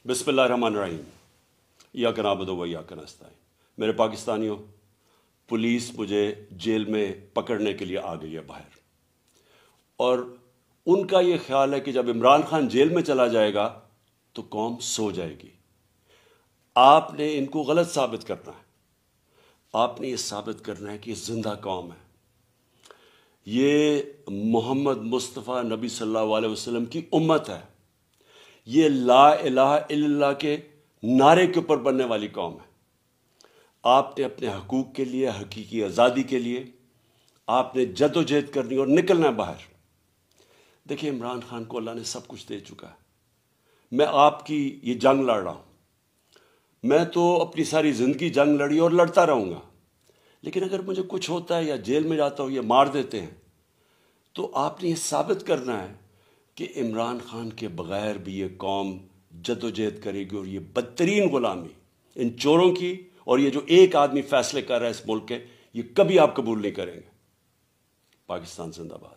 بسم اللہ الرحمن الرحیم۔ ایاک نعبد و ایاک نستعین۔ میرے پاکستانیوں، پولیس مجھے جیل میں پکڑنے کے لیے آ گئی ہے باہر، اور ان کا یہ خیال ہے کہ جب عمران خان جیل میں چلا جائے گا تو قوم سو جائے گی۔ آپ نے ان کو غلط ثابت کرنا ہے۔ آپ نے یہ ثابت کرنا ہے کہ یہ زندہ قوم ہے، یہ محمد مصطفیٰ نبی صلی اللہ علیہ وسلم کی امت ہے، یہ لا الہ الا اللہ کے نعرے کے اوپر بننے والی قوم ہے۔ آپ نے اپنے حقوق کے لیے، حقیقی آزادی کے لیے آپ نے جد و جہد کرنی اور نکلنا ہے باہر۔ دیکھیں، عمران خان کو اللہ نے سب کچھ دے چکا ہے۔ میں آپ کی یہ جنگ لڑ رہا ہوں، میں تو اپنی ساری زندگی جنگ لڑی اور لڑتا رہوں گا، لیکن اگر مجھے کچھ ہوتا ہے یا جیل میں جاتا ہوں یا مار دیتے ہیں تو آپ نے یہ ثابت کرنا ہے کہ عمران خان کے بغیر بھی یہ قوم جد و جہد کرے گی، اور یہ بدترین غلامی ان چوروں کی، اور یہ جو ایک آدمی فیصلے کر رہا ہے اس ملک کے، یہ کبھی آپ قبول نہیں کریں گے۔ پاکستان زندہ باد۔